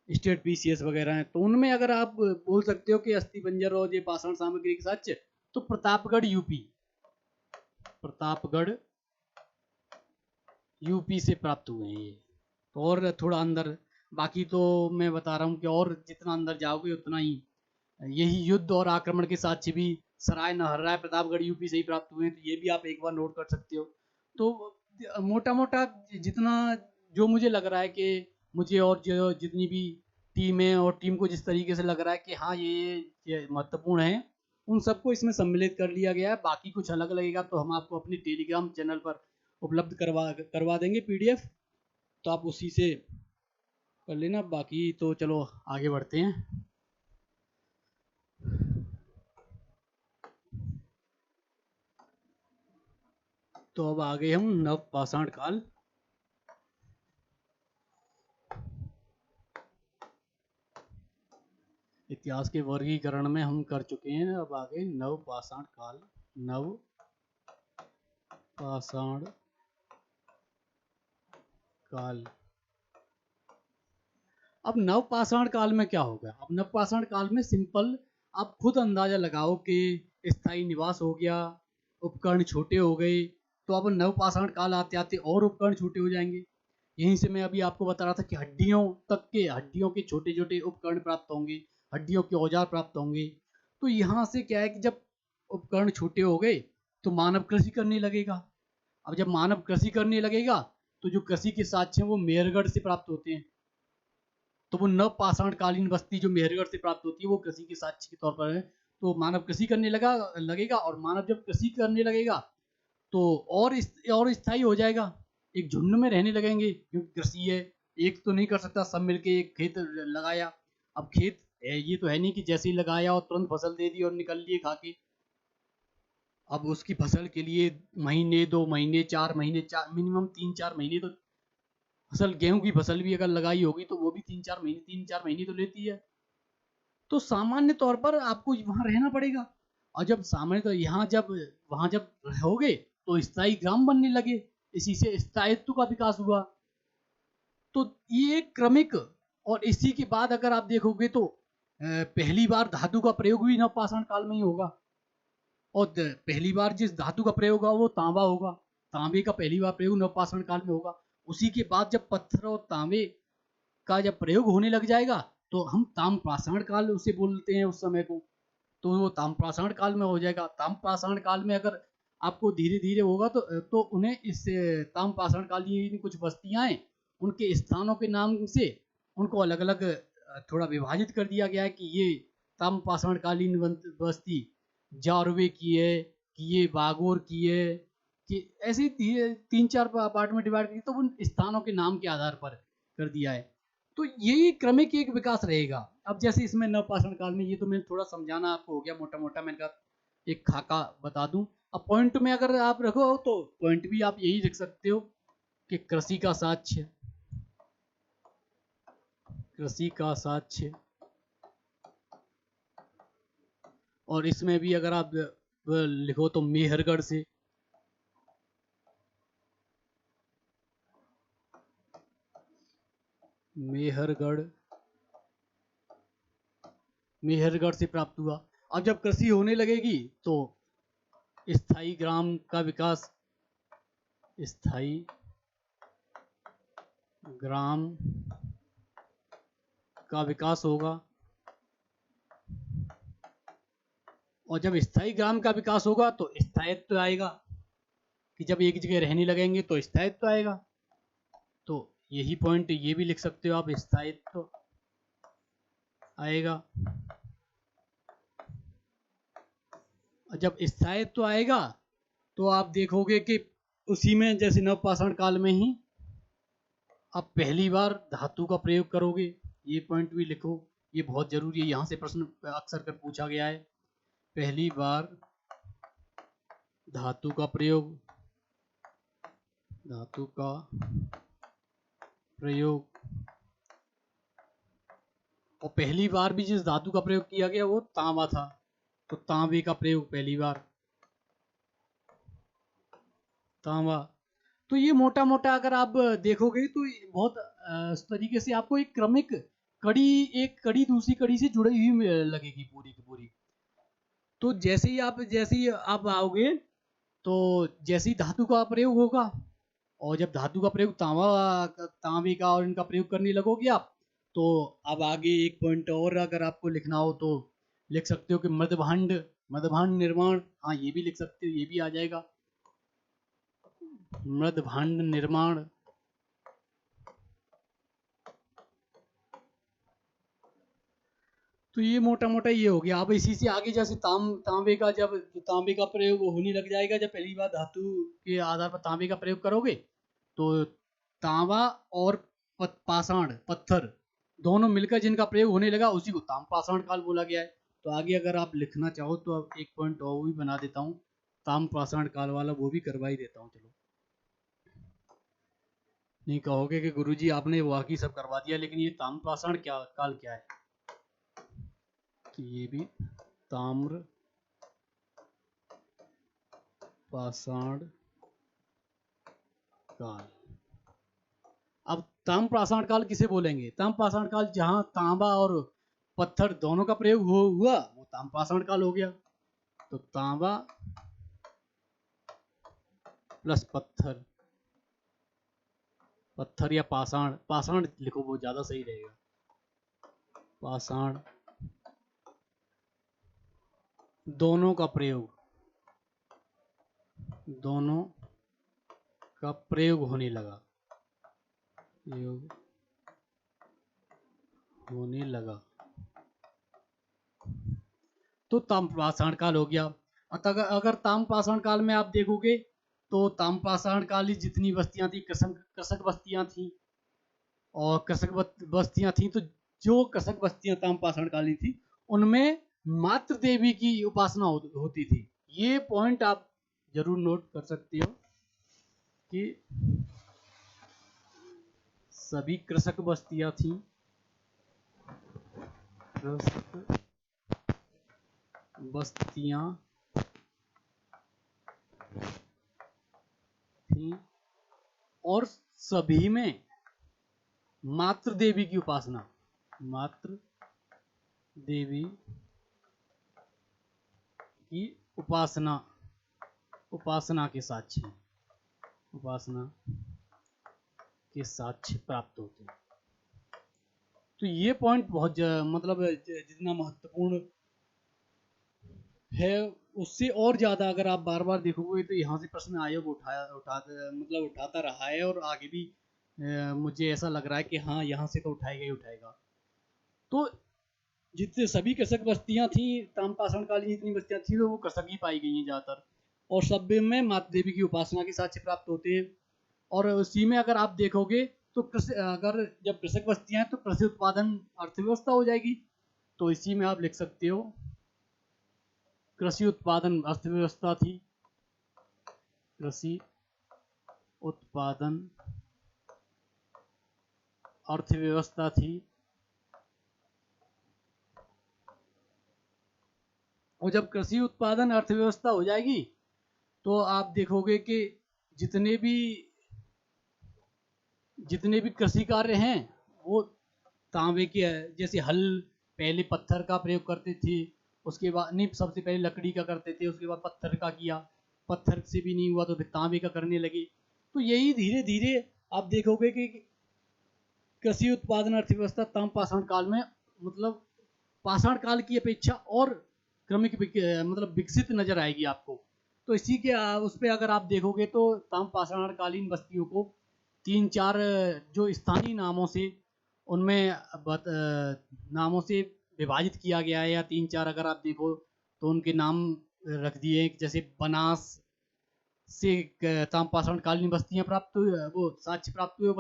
स्टेट पीसीएस वगैरह हैं, तो उनमें अगर आप बोल सकते हो कि अस्थि पंजर और ये पाषाण सामग्री के साक्ष्य, तो प्रतापगढ़ यूपी से प्राप्त हुए हैं ये। तो और थोड़ा अंदर, बाकी तो मैं बता रहा हूँ कि और जितना अंदर जाओगे उतना ही यही युद्ध और आक्रमण के साक्ष्य भी सराय नहर्राय प्रतापगढ़ यूपी से ही प्राप्त हुए हैं। तो ये भी आप एक बार नोट कर सकते हो। तो मोटा मोटा जितना जो मुझे लग रहा है कि मुझे और जो जितनी भी टीम है और टीम को जिस तरीके से लग रहा है कि हाँ ये महत्वपूर्ण है, उन सबको इसमें सम्मिलित कर लिया गया है। बाकी कुछ अलग लगेगा तो हम आपको अपनी टेलीग्राम चैनल पर उपलब्ध करवा देंगे पीडीएफ, तो आप उसी से कर लेना। बाकी तो चलो आगे बढ़ते हैं। तो अब आ गए हम नव पाषाण काल। इतिहास के वर्गीकरण में हम कर चुके हैं, अब आगे नव पाषाण काल। नव पाषाण काल। अब नव पाषाण काल में क्या होगा? अब नव पाषाण काल में सिंपल आप खुद अंदाजा लगाओ कि स्थायी निवास हो गया, उपकरण छोटे हो गए, तो अब नव पाषाण काल आते आते और उपकरण छोटे हो जाएंगे। यहीं से मैं अभी आपको बता रहा था कि हड्डियों के छोटे छोटे उपकरण प्राप्त होंगे, हड्डियों के औजार प्राप्त होंगे। तो यहाँ से क्या है कि जब उपकरण छोटे हो गए तो मानव कृषि करने लगेगा। अब जब मानव कृषि करने लगेगा तो जो कृषि के साक्ष्य हैं वो मेहरगढ़ से प्राप्त होते हैं। तो वो नव पाषाण कालीन बस्ती जो मेहरगढ़ से प्राप्त होती है वो कृषि के साक्ष्य के तौर पर है। तो मानव कृषि करने लगेगा, और मानव जब कृषि करने लगेगा तो और स्थायी हो जाएगा, एक झुंड में रहने लगेंगे, क्योंकि कृषि है, एक तो नहीं कर सकता, सब मिलके एक खेत लगाया। अब खेत है, ये तो है नहीं कि जैसे ही लगाया और तुरंत फसल दे दी और निकल लिए खा के। अब उसकी फसल के लिए महीने, 2 महीने, 4 महीने, मिनिमम 3-4 महीने तो फसल, गेहूं की फसल भी अगर लगाई होगी तो वो भी 3-4 महीने तो लेती है। तो सामान्य तौर पर आपको वहां रहना पड़ेगा। और जब सामान्य तो यहाँ जब वहां जब रहोगे तो स्थायी ग्राम बनने लगे, इसी से स्थायित्व का विकास हुआ। तो ये एक क्रमिक, और इसी के बाद अगर आप देखोगे तो पहली बार धातु का प्रयोग भी नवपाषाण काल में ही होगा। और पहली बार जिस धातु का प्रयोग होगा वो तांबा होगा। तांबे का पहली बार प्रयोग नवपाषाण काल में होगा। उसी के बाद जब पत्थर और तांबे का जब प्रयोग होने लग जाएगा तो हम ताम्रपाषाण काल उसे बोलते हैं उस समय को। तो वो ताम्रपाषाण काल में हो जाएगा। ताम्रपाषाण काल में अगर आपको धीरे धीरे होगा तो उन्हें इस ताम्रपाषाण कालीन कुछ बस्तियां हैं, उनके स्थानों के नाम से उनको अलग अलग थोड़ा विभाजित कर दिया गया है कि ये ताम्रपाषाण कालीन बस्ती जारवे की है, कि ये बागोर की है, कि ऐसे ही 3-4 पार्ट में डिवाइड किया, तो उन स्थानों के नाम के आधार पर कर दिया है। तो यही क्रमिक एक विकास रहेगा। अब जैसे इसमें नवपाषाण काल में, ये तो मैंने थोड़ा समझाना आपको हो गया मोटा मोटा, मैंने कहा एक खाका बता दूं। अब पॉइंट में अगर आप रखो तो पॉइंट भी आप यही लिख सकते हो कि कृषि का साक्ष्य, कृषि का साक्ष्य। और इसमें भी अगर आप लिखो तो मेहरगढ़ से, मेहरगढ़, मेहरगढ़ से प्राप्त हुआ। अब जब कृषि होने लगेगी तो स्थायी ग्राम का विकास, स्थायी ग्राम का विकास होगा। और जब स्थायी ग्राम का विकास होगा तो स्थायित्व आएगा, कि जब एक जगह रहने लगेंगे तो स्थायित्व आएगा। तो यही पॉइंट ये भी लिख सकते हो आप, स्थायित्व आएगा। जब स्थायित्व आएगा तो आप देखोगे कि उसी में जैसे नवपाषाण काल में ही आप पहली बार धातु का प्रयोग करोगे। ये पॉइंट भी लिखो, ये बहुत जरूरी है, यहाँ से प्रश्न अक्सर कर पूछा गया है। पहली बार धातु का प्रयोग, धातु का प्रयोग। और पहली बार भी जिस धातु का प्रयोग किया गया वो तांबा था, तो तांबे का प्रयोग पहली बार, तांबा। तो ये मोटा मोटा अगर आप देखोगे तो बहुत इस तरीके से आपको एक क्रमिक कड़ी, एक कड़ी दूसरी कड़ी से जुड़ी हुई लगेगी पूरी की पूरी। तो जैसे ही आप आओगे तो जैसे ही धातु का प्रयोग होगा, और जब धातु का प्रयोग तांबे का और इनका प्रयोग करने लगोगे आप, तो अब आगे एक पॉइंट और अगर आपको लिखना हो तो लिख सकते हो कि मृदभांड, मृदभांड निर्माण। हाँ, ये भी लिख सकते हो, ये भी आ जाएगा, मृदभांड निर्माण। तो ये मोटा मोटा ये हो गया। अब इसी से आगे जैसे तांबे का, जब तांबे का प्रयोग होने लग जाएगा, जब पहली बार धातु के आधार पर तांबे का प्रयोग करोगे तो तांबा और पाषाण, पत्थर, दोनों मिलकर जिनका प्रयोग होने लगा उसी को ताम्रपाषाण काल बोला गया है। तो आगे अगर आप लिखना चाहो तो अब एक पॉइंट और भी बना देता हूँ, ताम्रपाषाण काल वाला, वो भी करवा ही देता हूँ। चलो, नहीं कहोगे कि गुरुजी आपने वाकई सब करवा दिया, लेकिन ये ताम्रपाषाण क्या काल क्या है? तो ये भी ताम्र पाषाण काल। अब ताम्रपाषाण काल किसे बोलेंगे? ताम्रपाषाण काल जहां तांबा और पत्थर दोनों का प्रयोग हुआ वो ताम्रपाषाण काल हो गया। तो तांबा प्लस पत्थर, पत्थर या पाषाण, पाषाण लिखो वो ज्यादा सही रहेगा, पाषाण, दोनों का प्रयोग, दोनों का प्रयोग होने लगा, प्रयोग होने लगा, तो ताम्रपाषाण काल हो गया। अगर ताम्रपाषाण काल में आप देखोगे तो ताम्रपाषाण कालीन जितनी बस्तियां थी कृषक बस्तियां थी, और कृषक बस्तियां थी, तो जो कृषक बस्तियां ताम्रपाषाण कालीन थी उनमें मातृ देवी की उपासना होती थी। ये पॉइंट आप जरूर नोट कर सकते हो कि सभी कृषक बस्तियां थी, कृषक बस्तियां थी और सभी में मातृ देवी की उपासना, मातृ देवी की उपासना के साक्ष्य, उपासना के साक्ष्य प्राप्त होते हैं। तो ये पॉइंट बहुत मतलब जितना महत्वपूर्ण है उससे और ज्यादा अगर आप बार बार देखोगे तो यहाँ से प्रश्न आयोग उठाता रहा है, और आगे भी मुझे ऐसा लग रहा है कि हाँ यहाँ से तो उठाएगा ही उठाएगा। तो जितने सभी कृषक बस्तियां थी ताम्रपाषाण कालीन जितनी बस्तियां थी तो वो कृषक ही पाई गई हैं ज्यादातर, और सब में माता देवी की उपासना के साक्ष्य प्राप्त होते हैं। और उसी में अगर आप देखोगे तो अगर जब कृषक बस्तियां हैं तो कृषि उत्पादन अर्थव्यवस्था हो जाएगी। तो इसी में आप लिख सकते हो कृषि उत्पादन अर्थव्यवस्था थी, कृषि उत्पादन अर्थव्यवस्था थी। और जब कृषि उत्पादन अर्थव्यवस्था हो जाएगी तो आप देखोगे कि जितने भी कृषि कार्य हैं वो तांबे के, जैसे हल पहले पत्थर का प्रयोग करते थे, उसके बाद नहीं सबसे पहले लकड़ी का करते थे, उसके बाद पत्थर का किया, पत्थर से भी नहीं हुआ तो फिर तांबे का करने लगे। तो यही धीरे धीरे आप देखोगे कि कृषि उत्पादन अर्थव्यवस्था ताम्रपाषाण काल में मतलब पाषाण काल की अपेक्षा और क्रमिक मतलब विकसित नजर आएगी आपको। तो इसी के उस पर अगर आप देखोगे तो ताम्रपाषाण कालीन बस्तियों को 3-4 जो स्थानीय नामों से उनमें नामों से विभाजित किया गया है, या 3-4 अगर आप देखो तो उनके नाम रख दिए, जैसे बनास से ताम्रपाषाण कालीन बस्तियां प्राप्त हुई, वो साक्ष्य प्राप्त हुए,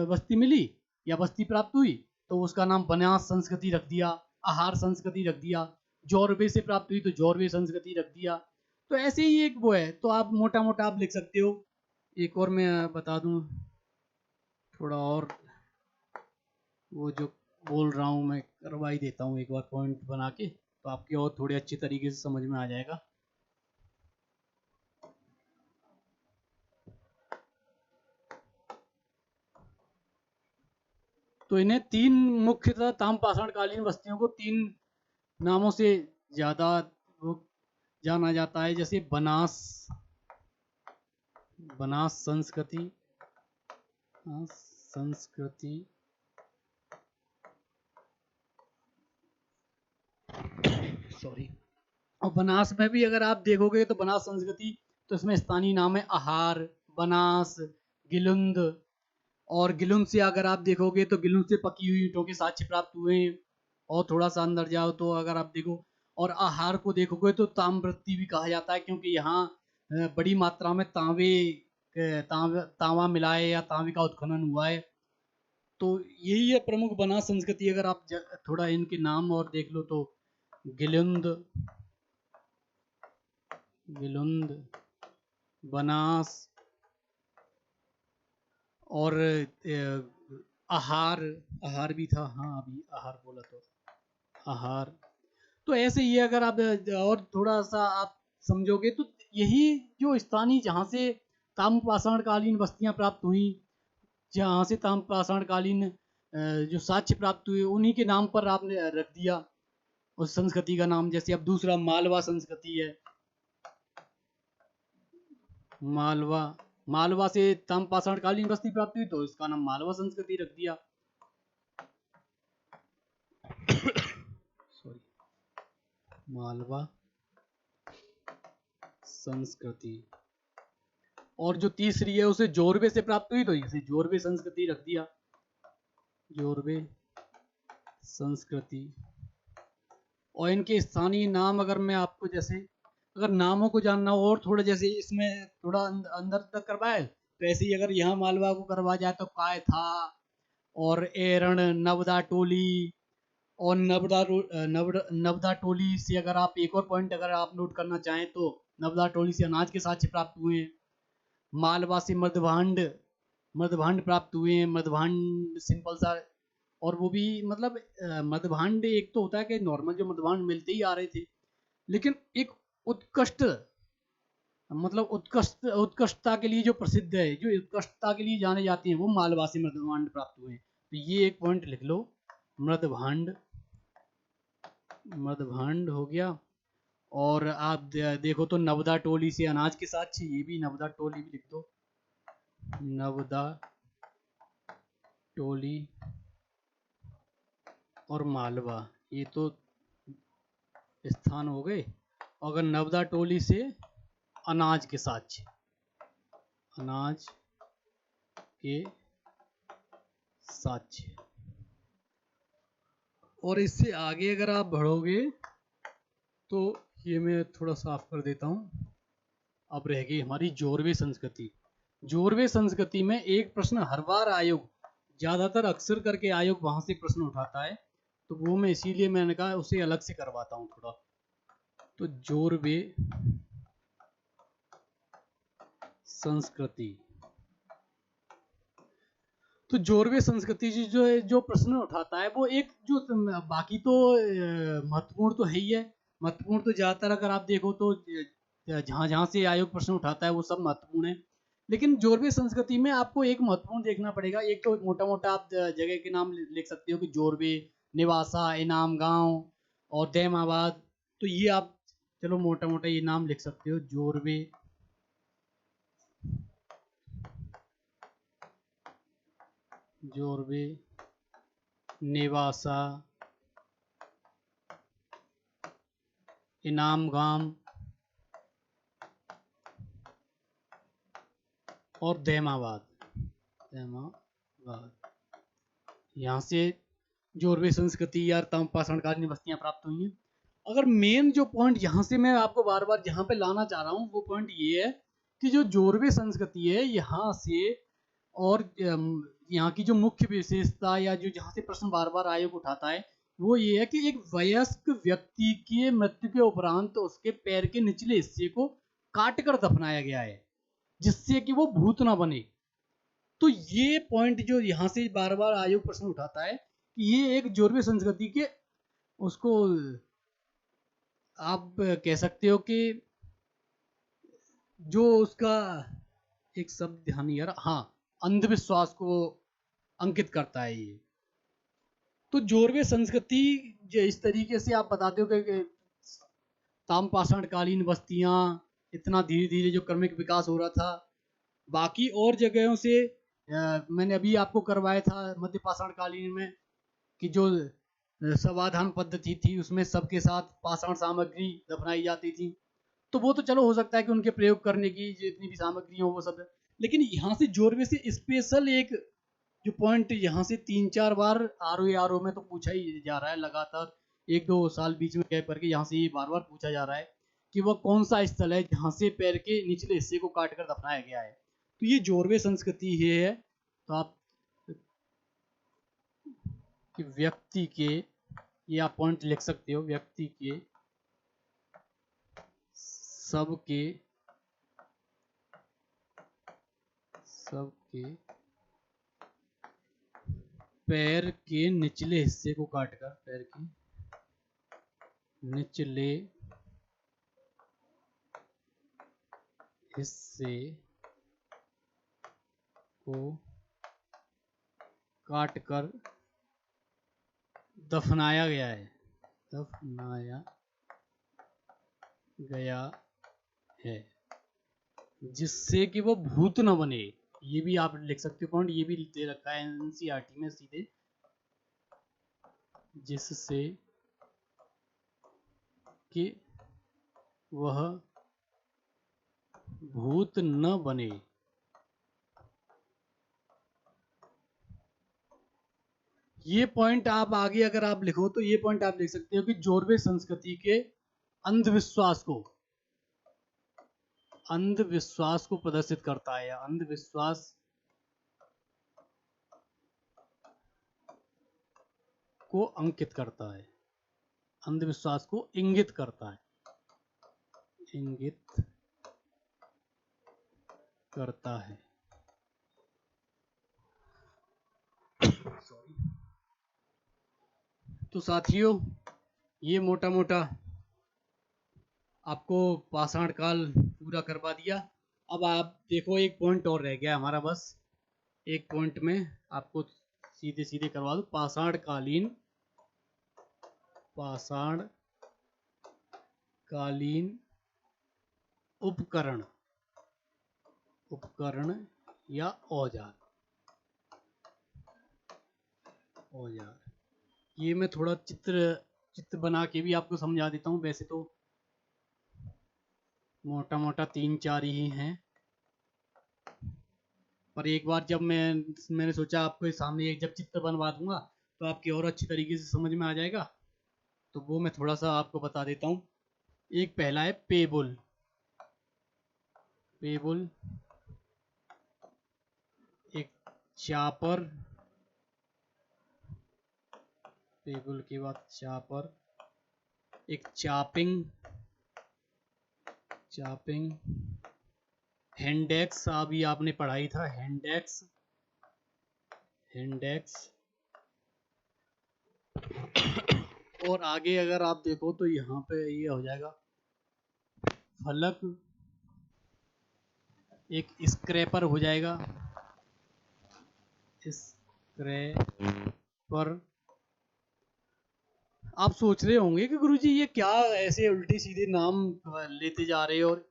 बस्ती मिली या बस्ती प्राप्त हुई, तो उसका नाम बनास संस्कृति रख दिया, आहार संस्कृति रख दिया। जौरबे से प्राप्त हुई तो जौरबे संस्कृति रख दिया। तो ऐसे ही एक वो है, तो आप मोटा मोटा आप लिख सकते हो। एक और मैं बता दूं, थोड़ा और वो जो बोल रहा हूँ मैं करवा ही देता हूँ एक बार पॉइंट बना के, तो आपके और थोड़े अच्छे तरीके से समझ में आ जाएगा। तो इन्हें 3 मुख्यतः ताम्रपाषाण कालीन बस्तियों को 3 नामों से ज्यादा जाना जाता है, जैसे बनास संस्कृति, सॉरी। और बनास में भी अगर आप देखोगे तो बनास संस्कृति, तो इसमें स्थानीय नाम है आहार, बनास, गिलुंद। और गिलुंद से अगर आप देखोगे तो गिलुंद से पकी हुई ईंटों के साक्ष्य प्राप्त हुए हैं। और थोड़ा सा अंदर जाओ तो अगर आप देखो और आहार को देखोगे तो ताम्रवृत्ति भी कहा जाता है, क्योंकि यहाँ बड़ी मात्रा में तांबा मिला है या तांबे का उत्खनन हुआ है। तो यही है प्रमुख बनास संस्कृति। अगर आप थोड़ा इनके नाम और देख लो तो गिलुंद, बनास और आहार भी था। हाँ अभी आहार बोला तो आहार। तो ऐसे ही अगर आप और थोड़ा सा आप समझोगे तो यही जो स्थानीय जहाँ से ताम्रपाषाण कालीन बस्तियां प्राप्त हुई, जहाँ से ताम्रपाषाण कालीन जो साक्ष्य प्राप्त हुए, उन्हीं के नाम पर आपने रख दिया उस संस्कृति का नाम। जैसे अब दूसरा मालवा संस्कृति है, मालवा से ताम्रपाषाण कालीन बस्ती प्राप्त हुई तो इसका नाम मालवा संस्कृति रख दिया। सॉरी, मालवा संस्कृति। और जो तीसरी है उसे जोरबे से प्राप्त हुई तो इसे जोरबे संस्कृति रख दिया, जोरबे संस्कृति। और इनके स्थानीय नाम अगर मैं आपको जैसे अगर नामों को जानना हो और थोड़ा जैसे इसमें थोड़ा अंदर तक करवाए तो ऐसे ही अगर यहाँ मालवा को करवा जाए तो काय था और एरण नवदा टोली और नवदा टोली से अगर आप एक और पॉइंट अगर आप नोट करना चाहें तो नवदा टोली से अनाज के साक्ष्य प्राप्त हुए हैं। मालवा से मर्दभांड मर्दभांड प्राप्त हुए हैं। मर्दभांड सिंपल सा और वो भी मतलब मर्दभांड एक तो होता है कि नॉर्मल जो मर्दभांड मिलते ही आ रहे थे, लेकिन एक उत्कृष्ट मतलब उत्कृष्टता के लिए जो प्रसिद्ध है, जो उत्कृष्टता के लिए जाने जाते हैं, वो मालवा से मृदभांड प्राप्त हुए हैं। तो ये एक पॉइंट लिख लो, मृदभांड मृदभांड हो गया। और आप देखो तो नवदा टोली से अनाज के साथ, ये भी नवदा टोली भी लिख दो, नवदा टोली और मालवा, ये तो स्थान हो गए। अगर नवदा टोली से अनाज के साथ, अनाज के साक्ष्य। और इससे आगे अगर आप बढ़ोगे तो ये मैं थोड़ा साफ कर देता हूं। अब रह गई हमारी जोरवे संस्कृति। जोरवे संस्कृति में एक प्रश्न हर बार आयोग ज्यादातर अक्सर करके आयोग वहां से प्रश्न उठाता है, तो वो मैं इसीलिए मैंने कहा उसे अलग से करवाता हूं थोड़ा। तो जोरवे संस्कृति, तो जोरवे संस्कृति जो है, जो प्रश्न उठाता है वो एक जो बाकी तो महत्वपूर्ण तो है ही है। महत्वपूर्ण तो ज्यादातर अगर आप देखो तो जहां जहां से आयोग प्रश्न उठाता है वो सब महत्वपूर्ण है, लेकिन जोरवे संस्कृति में आपको एक महत्वपूर्ण देखना पड़ेगा। एक तो मोटा मोटा आप जगह के नाम लिख सकते हो कि जोरवे, निवासा, इनाम गांव और दैमाबाद। तो ये आप चलो मोटा मोटा ये नाम लिख सकते हो, जोरवे, जोरवे, नेवासा, इनाम गांव और दैमाबाद। यहाँ से जोरवे संस्कृति या तमपाषाण कालीन बस्तियां प्राप्त हुई हैं। अगर मेन जो पॉइंट यहाँ से मैं आपको बार बार जहाँ पे लाना चाह रहा हूँ वो पॉइंट ये है कि जो जोरवे संस्कृति है यहाँ से, और यहाँ की जो मुख्य विशेषता या जो जहाँ से प्रश्न बार बार आयोग उठाता है वो ये है कि एक वयस्क व्यक्ति के मृत्यु के उपरांत तो उसके पैर के निचले हिस्से को काट कर दफनाया गया है, जिससे कि वो भूत ना बने। तो ये पॉइंट जो यहाँ से बार बार आयोग प्रश्न उठाता है कि ये एक जोरवे संस्कृति के उसको आप कह सकते हो कि जो उसका एक शब्द ध्यान नहीं आ रहा, हाँ, अंधविश्वास को अंकित करता है ये। तो जोरवे संस्कृति जो इस तरीके से आप बताते हो कि तामपाषाण कालीन बस्तियां इतना धीरे धीरे जो क्रमिक विकास हो रहा था, बाकी और जगहों से मैंने अभी आपको करवाया था मध्य पाषाण कालीन में कि जो समाधान पद्धति थी उसमें सबके साथ पाषाण सामग्री दफनाई जाती थी। तो वो तो चलो हो सकता है कि उनके प्रयोग करने की जितनी भी सामग्री हो वो सब है, लेकिन यहाँ से जोरवे से स्पेशल एक जो पॉइंट यहाँ से 3-4 बार आर ओ में तो पूछा ही जा रहा है लगातार, 1-2 साल बीच में गैप करके यहाँ से ये बार बार पूछा जा रहा है कि वह कौन सा स्थल है जहाँ से पैर के निचले हिस्से को काट कर दफनाया गया है। तो ये जोरवे संस्कृति ही है। तो आप कि व्यक्ति के, ये आप पॉइंट लिख सकते हो, व्यक्ति के सबके पैर के निचले हिस्से को काटकर, पैर के निचले हिस्से को काटकर दफनाया गया है, दफनाया गया है, जिससे कि वो भूत न बने। ये भी आप लिख सकते हो पॉइंट, ये भी दे रखा है एनसीईआरटी में सीधे, जिससे कि वह भूत न बने। ये पॉइंट आप आगे अगर आप लिखो तो ये पॉइंट आप लिख सकते हो कि जोरवे संस्कृति के अंधविश्वास को अंधविश्वास को प्रदर्शित करता है, या अंधविश्वास को अंकित करता है, अंधविश्वास को इंगित करता है, इंगित करता है। तो साथियों, ये मोटा मोटा आपको पाषाण काल पूरा करवा दिया। अब आप देखो, एक पॉइंट और रह गया हमारा, बस एक पॉइंट में आपको सीधे सीधे करवा दूं। पाषाण कालीन उपकरण या औजार। ये मैं थोड़ा चित्र बना के भी आपको समझा देता हूँ। वैसे तो मोटा मोटा 3-4 ही हैं, पर एक बार जब मैंने सोचा आपके सामने जब चित्र बनवा दूंगा तो आपकी और अच्छी तरीके से समझ में आ जाएगा, तो वो मैं थोड़ा सा आपको बता देता हूँ। एक पहला है पेबुल। एक चापर, पेबुल के बाद चापर। एक चापिंग, हेंडेक्स, अभी आपने पढ़ाई था, हेंडेक्स। और आगे अगर आप देखो तो यहाँ पे ये हो जाएगा फलक। एक स्क्रैपर हो जाएगा, स्क्रैपर। आप सोच रहे होंगे कि गुरुजी ये क्या ऐसे उल्टे सीधे नाम लेते जा रहे हो, और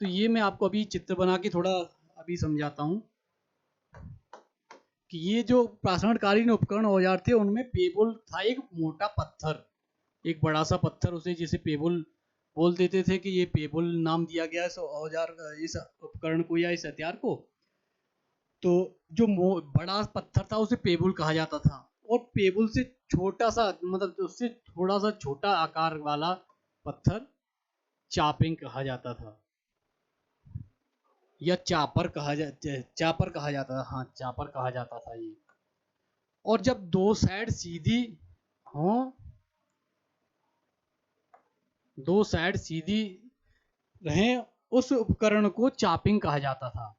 तो ये मैं आपको अभी चित्र बना के थोड़ा अभी समझाता हूँ कि ये जो पाषाणकालीन उपकरण औजार थे उनमें पेबुल था, एक मोटा पत्थर, एक बड़ा सा पत्थर, उसे जिसे पेबुल बोल देते थे कि ये पेबुल नाम दिया गया इस औजार, इस उपकरण को या इस हथियार को। तो जो बड़ा पत्थर था उसे पेबुल कहा जाता था, और पेबुल से छोटा सा, मतलब उससे थोड़ा सा छोटा आकार वाला पत्थर चापिंग कहा जाता था, या चापर कहा जाता था। हाँ, चापर कहा जाता था ये। और जब दो साइड सीधी हो, रहे, उस उपकरण को चापिंग कहा जाता था,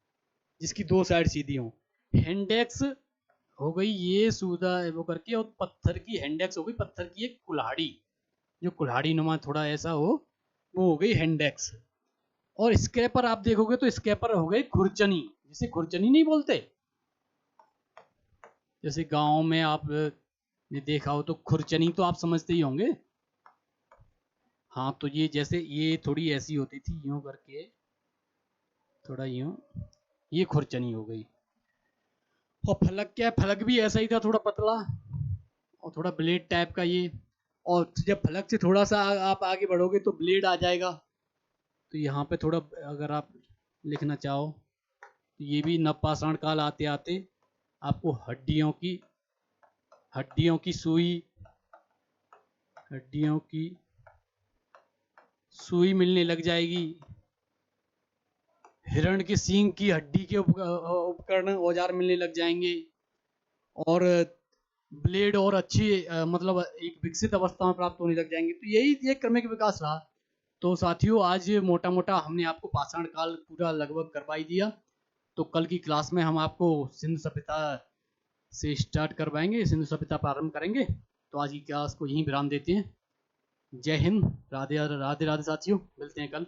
जिसकी दो साइड सीधी हो। हेंडेक्स हो गई ये सूदा वो करके, और पत्थर की हेंडेक्स हो गई पत्थर की एक कुल्हाड़ी, जो कुल्हाड़ी नुमा थोड़ा ऐसा हो, वो हो गई हेंडेक्स। और स्क्रैपर आप देखोगे तो स्क्रैपर हो गई खुरचनी, जिसे खुरचनी नहीं बोलते, जैसे गांव में आप ये देखा हो तो खुरचनी तो आप समझते ही होंगे। हाँ, तो ये जैसे ये थोड़ी ऐसी होती थी, यूं करके थोड़ा यूं, ये खुरचनी हो गई। और फलक क्या है, फलक भी ऐसा ही था, थोड़ा पतला और थोड़ा ब्लेड टाइप का ये। और जब फलक से थोड़ा सा आप आगे बढ़ोगे तो ब्लेड आ जाएगा। तो यहाँ पे थोड़ा अगर आप लिखना चाहो तो ये भी नवपाषाण काल आते आते आपको हड्डियों की सुई मिलने लग जाएगी। हिरण के सींग की हड्डी के उपकरण औजार मिलने लग जाएंगे, और ब्लेड और अच्छी मतलब एक विकसित अवस्था में प्राप्त होने लग जाएंगे। तो यही एक क्रमिक विकास रहा। तो साथियों, आज मोटा मोटा हमने आपको पाषाण काल पूरा लगभग करवाई दिया। तो कल की क्लास में हम आपको सिंधु सभ्यता से स्टार्ट करवाएंगे, सिंधु सभ्यता प्रारंभ करेंगे। तो आज की क्लास को यहीं विराम देते हैं। जय हिंद, राधे राधे राधे साथियों, मिलते हैं कल।